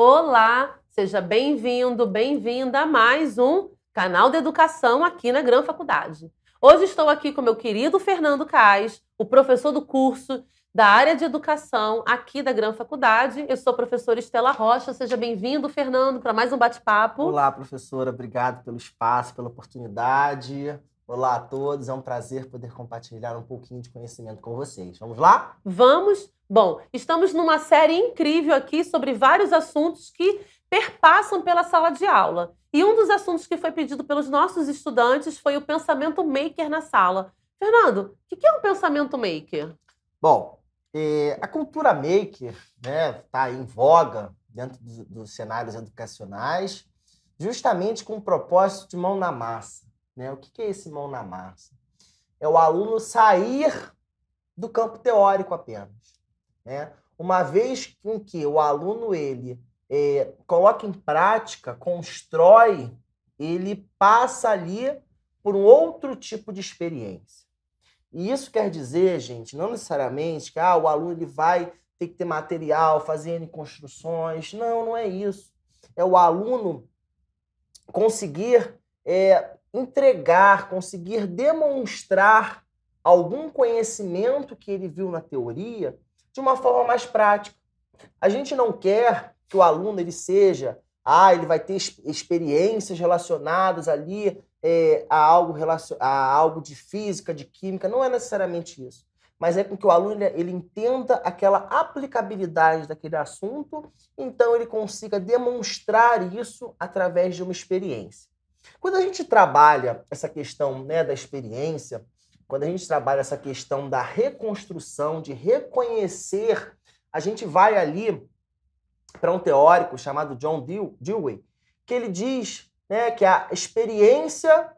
Olá, seja bem-vindo, bem-vinda a mais um canal de educação aqui na Gran Faculdade. Hoje estou aqui com meu querido Fernando Kais, o professor do curso da área de educação aqui da Gran Faculdade. Eu sou a professora Estela Rocha. Seja bem-vindo, Fernando, para mais um bate-papo. Olá, professora. Obrigado pelo espaço, pela oportunidade. Olá a todos. É um prazer poder compartilhar um pouquinho de conhecimento com vocês. Vamos lá? Vamos? Bom, estamos numa série incrível aqui sobre vários assuntos que perpassam pela sala de aula. E um dos assuntos que foi pedido pelos nossos estudantes foi o pensamento maker na sala. Fernando, o que é um pensamento maker? Bom, a cultura maker, né, está em voga dentro dos cenários educacionais, justamente com o propósito de mão na massa. Né? O que é esse mão na massa? É o aluno sair do campo teórico apenas. Né? Uma vez em que o aluno coloca em prática, constrói, ele passa ali por um outro tipo de experiência. E isso quer dizer, gente, não necessariamente que o aluno ele vai ter que ter material, fazendo construções. Não, não é isso. É o aluno conseguir entregar, conseguir demonstrar algum conhecimento que ele viu na teoria de uma forma mais prática. A gente não quer que o aluno ele seja, ele vai ter experiências relacionadas ali a algo de física, de química. Não é necessariamente isso. Mas é com que o aluno ele entenda aquela aplicabilidade daquele assunto, então ele consiga demonstrar isso através de uma experiência. Quando a gente trabalha essa questão, né, da experiência, quando a gente trabalha essa questão da reconstrução, de reconhecer, a gente vai ali para um teórico chamado John Dewey, que ele diz, né, que a experiência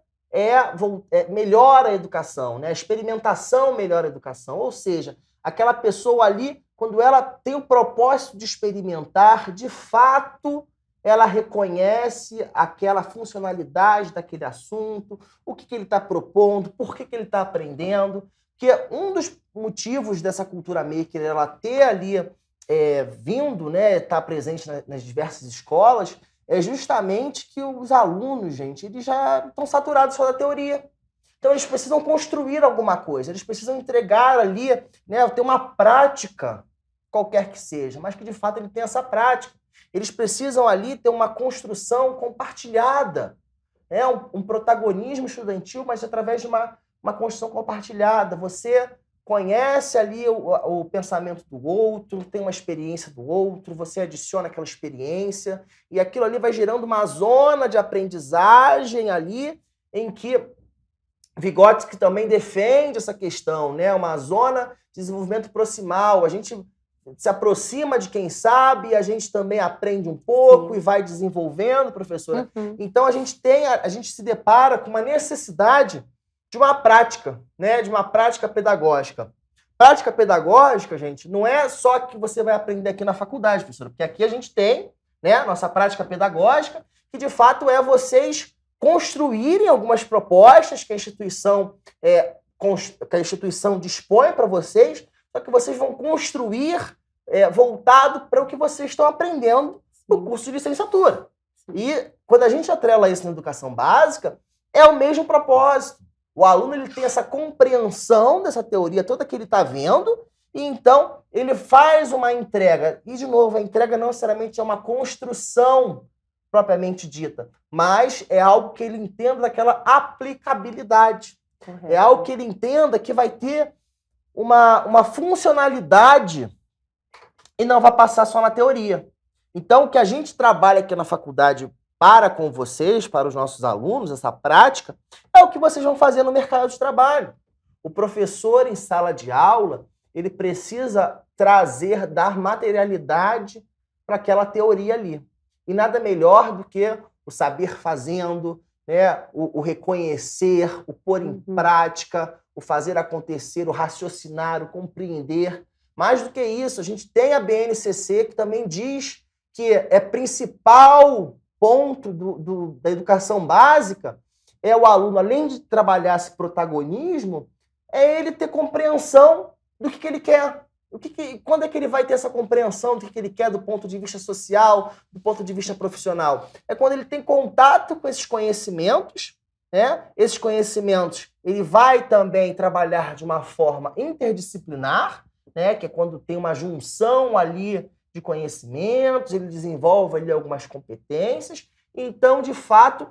melhora a educação, né? A experimentação melhora a educação. Ou seja, aquela pessoa ali, quando ela tem o propósito de experimentar, de fato, ela reconhece aquela funcionalidade daquele assunto, o que ele está propondo, por que ele está aprendendo. Que um dos motivos dessa cultura maker, ela ter ali vindo, né, estar presente nas diversas escolas, é justamente que os alunos, gente, eles já estão saturados só da teoria. Então, eles precisam construir alguma coisa, eles precisam entregar ali, né, ter uma prática, qualquer que seja, mas que, de fato, ele tenha essa prática. Eles precisam ali ter uma construção compartilhada, né, um protagonismo estudantil, mas através de uma construção compartilhada. Você conhece ali o pensamento do outro, tem uma experiência do outro, você adiciona aquela experiência e aquilo ali vai gerando uma zona de aprendizagem ali em que Vygotsky também defende essa questão, né? Uma zona de desenvolvimento proximal. A gente se aproxima de quem sabe e a gente também aprende um pouco. Sim. E vai desenvolvendo, professora. Uhum. Então a gente se depara com uma necessidade de uma prática, né? De uma prática pedagógica. Prática pedagógica, gente, não é só que você vai aprender aqui na faculdade, professora, porque aqui a gente tem, né, a nossa prática pedagógica, que de fato é vocês construírem algumas propostas que a instituição dispõe para vocês, só que vocês vão construir voltado para o que vocês estão aprendendo no curso de licenciatura. E quando a gente atrela isso na educação básica, é o mesmo propósito. O aluno ele tem essa compreensão dessa teoria toda que ele está vendo, e então ele faz uma entrega. E, de novo, a entrega não necessariamente é uma construção propriamente dita, mas é algo que ele entenda daquela aplicabilidade. Correto. É algo que ele entenda que vai ter uma funcionalidade e não vai passar só na teoria. Então, o que a gente trabalha aqui na faculdade com vocês, para os nossos alunos, essa prática, é o que vocês vão fazer no mercado de trabalho. O professor em sala de aula, ele precisa dar materialidade para aquela teoria ali. E nada melhor do que o saber fazendo, né? o reconhecer, o pôr em prática, o fazer acontecer, o raciocinar, o compreender. Mais do que isso, a gente tem a BNCC que também diz que é principal ponto da educação básica é o aluno, além de trabalhar esse protagonismo, é ele ter compreensão do que ele quer. Quando é que ele vai ter essa compreensão do que ele quer do ponto de vista social, do ponto de vista profissional? É quando ele tem contato com esses conhecimentos, né? Esses conhecimentos ele vai também trabalhar de uma forma interdisciplinar, né? Que é quando tem uma junção ali de conhecimentos, ele desenvolve ali algumas competências, então, de fato,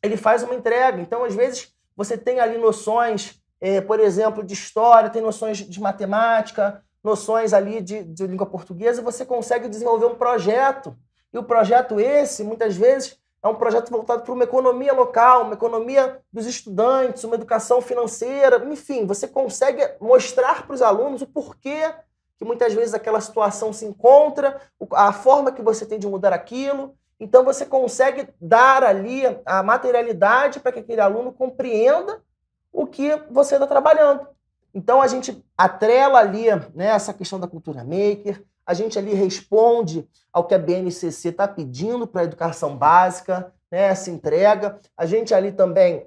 ele faz uma entrega. Então, às vezes, você tem ali noções, por exemplo, de história, tem noções de matemática, noções ali de língua portuguesa, você consegue desenvolver um projeto. E o projeto esse, muitas vezes, é um projeto voltado para uma economia local, uma economia dos estudantes, uma educação financeira, enfim, você consegue mostrar para os alunos o porquê que muitas vezes aquela situação se encontra, a forma que você tem de mudar aquilo. Então, você consegue dar ali a materialidade para que aquele aluno compreenda o que você está trabalhando. Então, a gente atrela ali, né, essa questão da cultura maker, a gente ali responde ao que a BNCC está pedindo para a educação básica, né, essa entrega. A gente ali também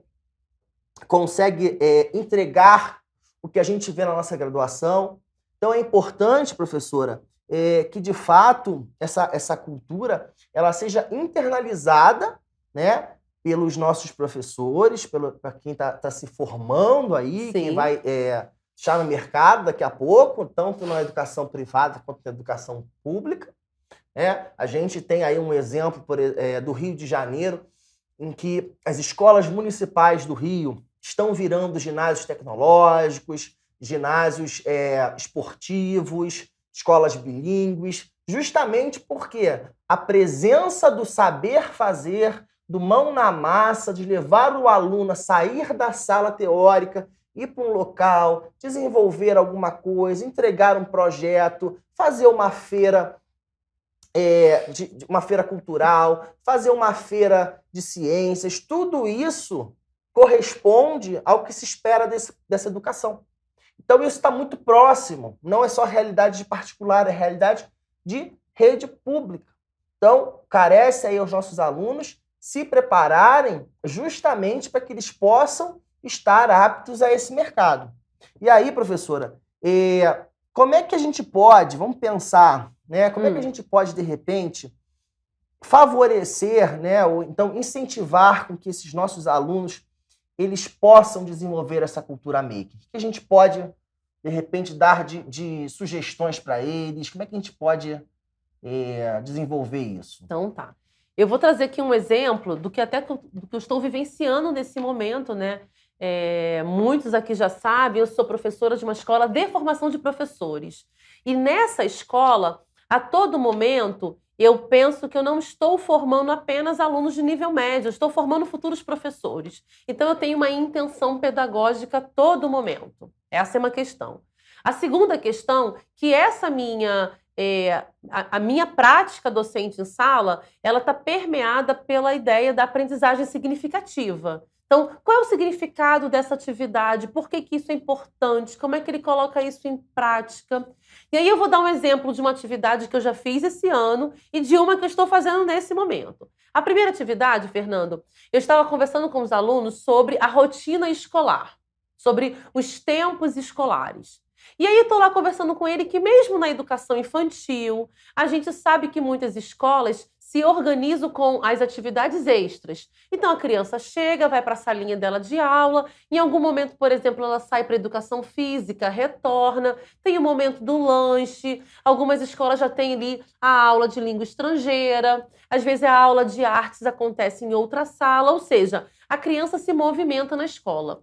consegue entregar o que a gente vê na nossa graduação. Então, é importante, professora, que, de fato, essa cultura ela seja internalizada, né, pelos nossos professores, para quem está se formando aí, Sim. quem vai estar no mercado daqui a pouco, tanto na educação privada quanto na educação pública. A gente tem aí um exemplo do Rio de Janeiro, em que as escolas municipais do Rio estão virando ginásios tecnológicos, ginásios esportivos, escolas bilíngues, justamente porque a presença do saber fazer, do mão na massa, de levar o aluno a sair da sala teórica, ir para um local, desenvolver alguma coisa, entregar um projeto, fazer uma feira, uma feira cultural, fazer uma feira de ciências, tudo isso corresponde ao que se espera dessa educação. Então, isso está muito próximo. Não é só realidade de particular, é realidade de rede pública. Então, carece aí aos nossos alunos se prepararem justamente para que eles possam estar aptos a esse mercado. E aí, professora, como é que a gente pode, vamos pensar, né? Como é que a gente pode, de repente, favorecer, né? Ou então incentivar com que esses nossos alunos eles possam desenvolver essa cultura maker? O que a gente pode, de repente, dar de sugestões para eles? Como é que a gente pode desenvolver isso? Então, tá. Eu vou trazer aqui um exemplo do que eu estou vivenciando nesse momento, né? Muitos aqui já sabem, eu sou professora de uma escola de formação de professores. E nessa escola, a todo momento, eu penso que eu não estou formando apenas alunos de nível médio, eu estou formando futuros professores. Então, eu tenho uma intenção pedagógica a todo momento. Essa é uma questão. A segunda questão, que essa minha... a minha prática docente em sala, ela está permeada pela ideia da aprendizagem significativa. Então, qual é o significado dessa atividade? Por que isso é importante? Como é que ele coloca isso em prática? E aí eu vou dar um exemplo de uma atividade que eu já fiz esse ano e de uma que eu estou fazendo nesse momento. A primeira atividade, Fernando, eu estava conversando com os alunos sobre a rotina escolar, sobre os tempos escolares. E aí eu estou lá conversando com ele que mesmo na educação infantil, a gente sabe que muitas escolas se organizam com as atividades extras. Então a criança chega, vai para a salinha dela de aula, em algum momento, por exemplo, ela sai para a educação física, retorna, tem o momento do lanche, algumas escolas já têm ali a aula de língua estrangeira, às vezes a aula de artes acontece em outra sala, ou seja, a criança se movimenta na escola.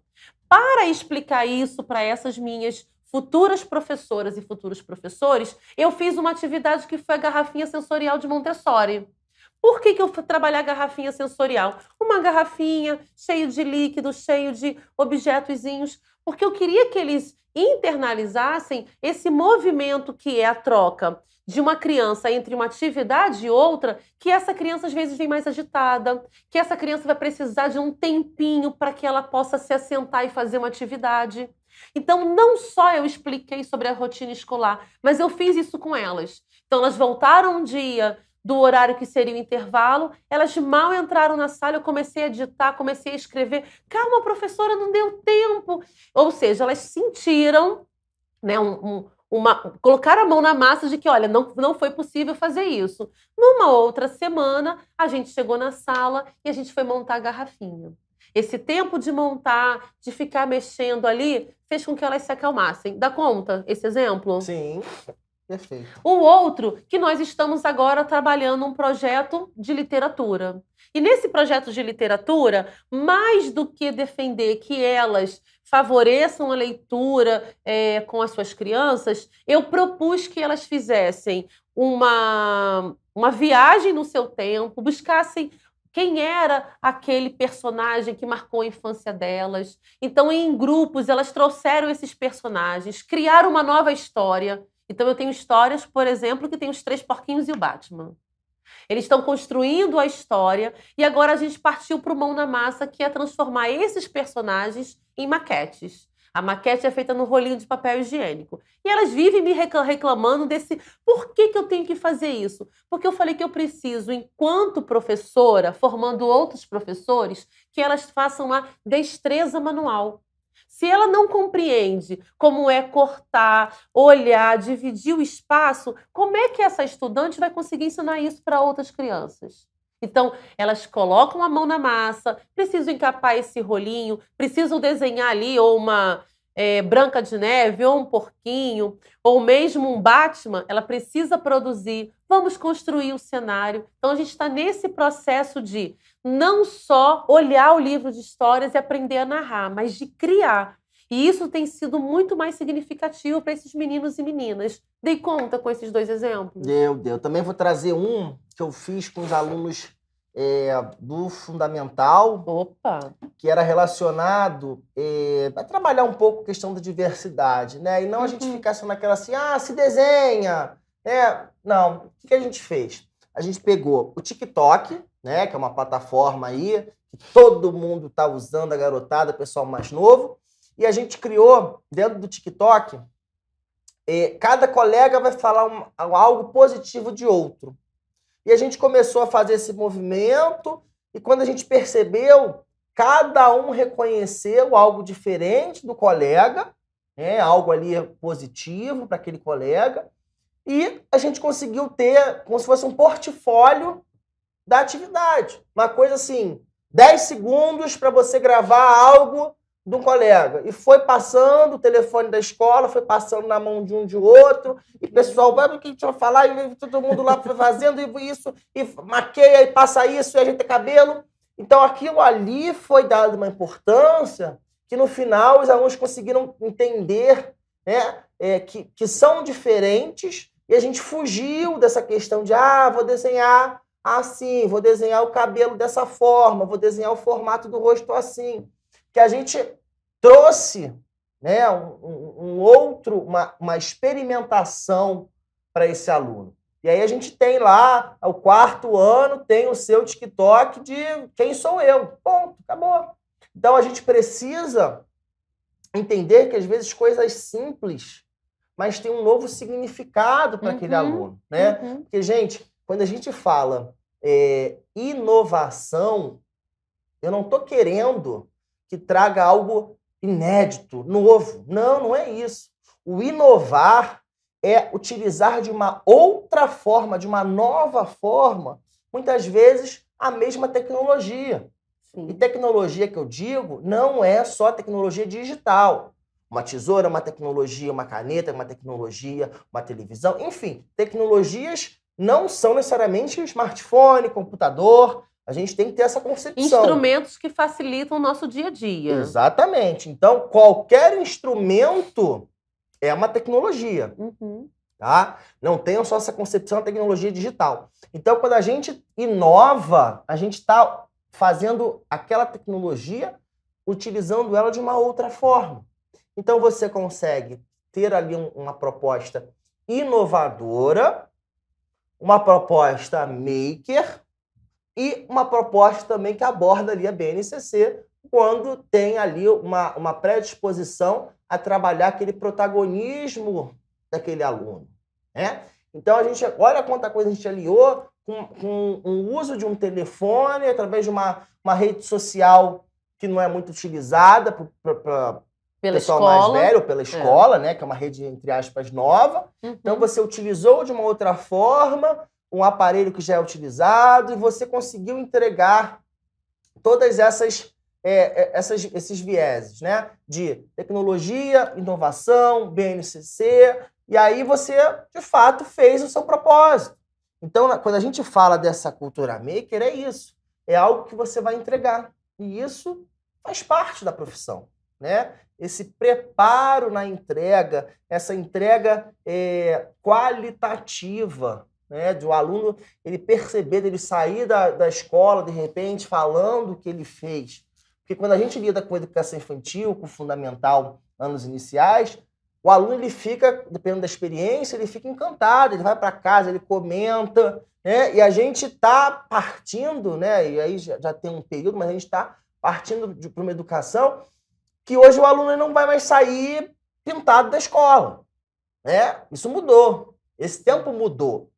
Para explicar isso para essas minhas futuras professoras e futuros professores, eu fiz uma atividade que foi a garrafinha sensorial de Montessori. Por que eu fui trabalhar a garrafinha sensorial? Uma garrafinha cheia de líquido, cheio de objetozinhos, porque eu queria que eles internalizassem esse movimento que é a troca de uma criança entre uma atividade e outra, que essa criança às vezes vem mais agitada, que essa criança vai precisar de um tempinho para que ela possa se assentar e fazer uma atividade. Então, não só eu expliquei sobre a rotina escolar, mas eu fiz isso com elas. Então, elas voltaram um dia do horário que seria o intervalo, elas mal entraram na sala, eu comecei a digitar, comecei a escrever. Calma, professora, não deu tempo. Ou seja, elas sentiram, né, colocar a mão na massa de que, olha, não foi possível fazer isso. Numa outra semana, a gente chegou na sala e a gente foi montar a garrafinha. Esse tempo de montar, de ficar mexendo ali, fez com que elas se acalmassem. Dá conta esse exemplo? Sim, perfeito. O outro, que nós estamos agora trabalhando um projeto de literatura. E nesse projeto de literatura, mais do que defender que elas favoreçam a leitura com as suas crianças, eu propus que elas fizessem uma viagem no seu tempo, buscassem quem era aquele personagem que marcou a infância delas. Então, em grupos, elas trouxeram esses personagens, criaram uma nova história. Então, eu tenho histórias, por exemplo, que tem os Três Porquinhos e o Batman. Eles estão construindo a história e agora a gente partiu para o mão na massa, que é transformar esses personagens em maquetes. A maquete é feita no rolinho de papel higiênico. E elas vivem me reclamando desse... Por que eu tenho que fazer isso? Porque eu falei que eu preciso, enquanto professora, formando outros professores, que elas façam a destreza manual. Se ela não compreende como é cortar, olhar, dividir o espaço, como é que essa estudante vai conseguir ensinar isso para outras crianças? Então, elas colocam a mão na massa, precisam encapar esse rolinho, precisam desenhar ali ou uma Branca de Neve, ou um porquinho, ou mesmo um Batman. Ela precisa produzir. Vamos construir o cenário. Então, a gente está nesse processo de não só olhar o livro de histórias e aprender a narrar, mas de criar. E isso tem sido muito mais significativo para esses meninos e meninas. Dei conta com esses dois exemplos? Deu. Também vou trazer um que eu fiz com os alunos do Fundamental. Opa! Que era relacionado a trabalhar um pouco a questão da diversidade, né? E não a gente ficar só naquela assim, se desenha. Não, o que a gente fez? A gente pegou o TikTok, né? Que é uma plataforma aí, que todo mundo está usando, a garotada, o pessoal mais novo, e a gente criou, dentro do TikTok, cada colega vai falar algo positivo de outro. E a gente começou a fazer esse movimento, e quando a gente percebeu, cada um reconheceu algo diferente do colega, algo ali positivo para aquele colega, e a gente conseguiu ter como se fosse um portfólio da atividade. Uma coisa assim, 10 segundos para você gravar algo de um colega. E foi passando o telefone da escola, foi passando na mão de um de outro, e o pessoal, vai o que a gente vai falar, e todo mundo lá foi fazendo isso, e maqueia, e passa isso, e ajeita cabelo. Então, aquilo ali foi dado uma importância que, no final, os alunos conseguiram entender, né, que são diferentes, e a gente fugiu dessa questão de, vou desenhar assim, vou desenhar o cabelo dessa forma, vou desenhar o formato do rosto assim. Que a gente trouxe, né, uma experimentação para esse aluno. E aí a gente tem lá, o 4º ano, tem o seu TikTok de quem sou eu. Ponto, acabou. Então a gente precisa entender que às vezes coisas simples, mas tem um novo significado para aquele aluno, né? Porque, gente, quando a gente fala inovação, eu não estou querendo que traga algo inédito, novo. Não é isso. O inovar é utilizar de uma outra forma, de uma nova forma, muitas vezes a mesma tecnologia. Sim. E tecnologia que eu digo não é só tecnologia digital. Uma tesoura é uma tecnologia, uma caneta é uma tecnologia, uma televisão, enfim, tecnologias não são necessariamente smartphone, computador. A gente tem que ter essa concepção. Instrumentos que facilitam o nosso dia a dia. Exatamente. Então, qualquer instrumento é uma tecnologia. Tá? Não tenham só essa concepção da tecnologia digital. Então, quando a gente inova, a gente está fazendo aquela tecnologia, utilizando ela de uma outra forma. Então, você consegue ter ali uma proposta inovadora, uma proposta maker, e uma proposta também que aborda ali a BNCC quando tem ali uma predisposição a trabalhar aquele protagonismo daquele aluno, né? Então, a gente olha quanta coisa a gente aliou com o uso de um telefone, através de uma rede social que não é muito utilizada pessoal mais velho, pela escola, né? Que é uma rede, entre aspas, nova. Então, você utilizou de uma outra forma um aparelho que já é utilizado e você conseguiu entregar todas esses vieses, né? De tecnologia, inovação, BNCC, e aí você, de fato, fez o seu propósito. Então, quando a gente fala dessa cultura maker, é isso. É algo que você vai entregar. E isso faz parte da profissão, né? Esse preparo na entrega, essa entrega qualitativa, né? De o aluno ele perceber, ele sair da escola, de repente, falando o que ele fez. Porque quando a gente lida com a educação infantil, com o fundamental, anos iniciais, o aluno ele fica, dependendo da experiência, ele fica encantado, ele vai para casa, ele comenta, né? E a gente está partindo, né? E aí já tem um período, mas a gente está partindo para uma educação que hoje o aluno não vai mais sair pintado da escola, né? Isso mudou, esse tempo mudou.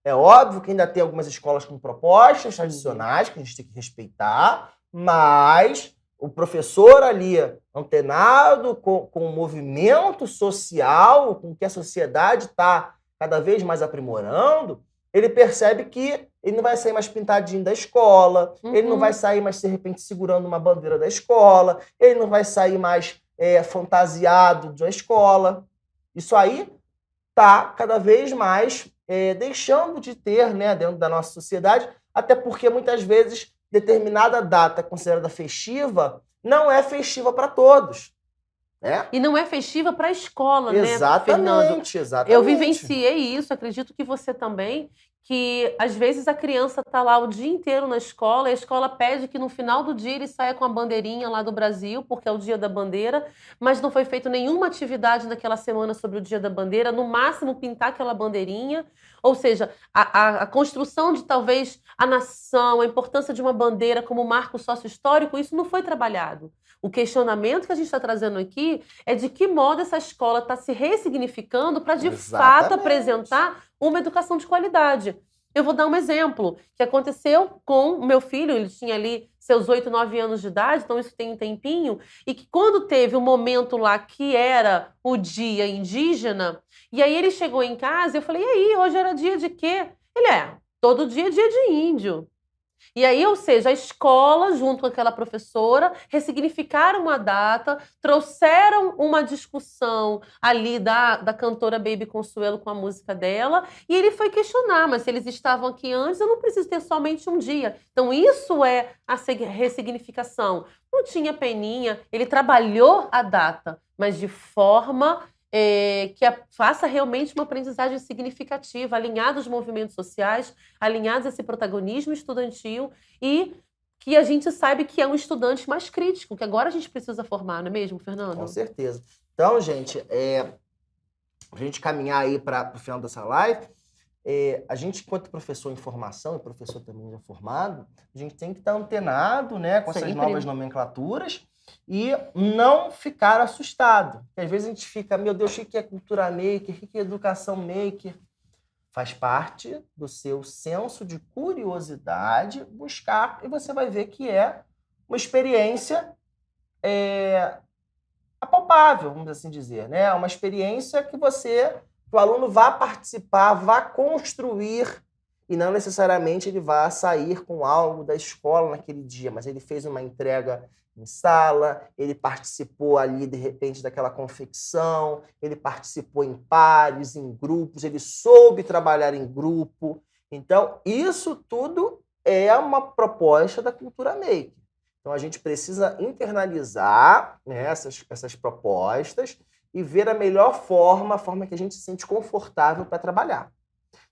É óbvio que ainda tem algumas escolas com propostas tradicionais que a gente tem que respeitar, mas o professor ali, antenado com o movimento social, com o que a sociedade está cada vez mais aprimorando, ele percebe que ele não vai sair mais pintadinho da escola, ele não vai sair mais, de repente, segurando uma bandeira da escola, ele não vai sair mais fantasiado da escola. Isso aí está cada vez mais deixando de ter, né, dentro da nossa sociedade, até porque muitas vezes determinada data considerada festiva não é festiva para todos. Né? E não é festiva para a escola, exatamente, né, Fernando? Exatamente. Eu vivenciei isso, acredito que você também, que às vezes a criança está lá o dia inteiro na escola e a escola pede que no final do dia ele saia com a bandeirinha lá do Brasil, porque é o dia da bandeira, mas não foi feita nenhuma atividade naquela semana sobre o dia da bandeira, no máximo pintar aquela bandeirinha. Ou seja, a construção de talvez a nação, a importância de uma bandeira como marco sócio-histórico, isso não foi trabalhado. O questionamento que a gente está trazendo aqui é de que modo essa escola está se ressignificando para, de fato, apresentar uma educação de qualidade. Eu vou dar um exemplo que aconteceu com o meu filho, ele tinha ali seus 8, 9 anos de idade, então isso tem um tempinho, e que quando teve um momento lá que era o dia indígena, e aí ele chegou em casa e eu falei, e aí, hoje era dia de quê? Ele todo dia é dia de índio. E aí, ou seja, a escola, junto com aquela professora, ressignificaram uma data, trouxeram uma discussão ali da cantora Baby Consuelo com a música dela, e ele foi questionar, mas se eles estavam aqui antes, eu não preciso ter somente um dia. Então, isso é a ressignificação. Não tinha peninha, ele trabalhou a data, mas de forma que faça realmente uma aprendizagem significativa, alinhada aos movimentos sociais, alinhados a esse protagonismo estudantil e que a gente saiba que é um estudante mais crítico, que agora a gente precisa formar, não é mesmo, Fernando? Com certeza. Então, gente, a gente caminhar aí para o final dessa live, a gente, enquanto professor em formação, e professor também já formado, a gente tem que estar antenado, né, com essas novas nomenclaturas, e não ficar assustado. Porque às vezes a gente fica, meu Deus, o que é cultura maker? O que é educação maker? Faz parte do seu senso de curiosidade buscar, e você vai ver que é uma experiência apalpável, vamos assim dizer, né? Uma experiência que o aluno vá participar, vá construir, e não necessariamente ele vá sair com algo da escola naquele dia, mas ele fez uma entrega em sala, ele participou ali, de repente, daquela confecção, ele participou em pares, em grupos, ele soube trabalhar em grupo. Então, isso tudo é uma proposta da cultura maker. Então, a gente precisa internalizar, né, essas propostas e ver a melhor forma, a forma que a gente se sente confortável para trabalhar.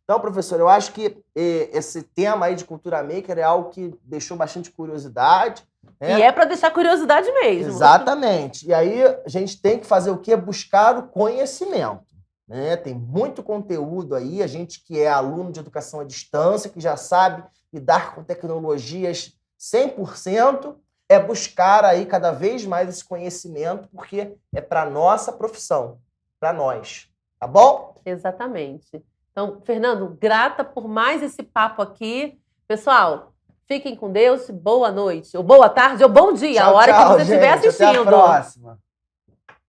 Então, professor, eu acho que esse tema aí de cultura maker é algo que deixou bastante curiosidade. Né? E é para deixar curiosidade mesmo. Exatamente. E aí a gente tem que fazer o quê? Buscar o conhecimento. Né? Tem muito conteúdo aí, a gente que é aluno de educação à distância, que já sabe lidar com tecnologias 100%, é buscar aí cada vez mais esse conhecimento, porque é para a nossa profissão, para nós. Tá bom? Exatamente. Então, Fernando, grata por mais esse papo aqui. Pessoal, fiquem com Deus, boa noite, ou boa tarde, ou bom dia, tchau, a hora tchau, que você estiver assistindo. Até a próxima.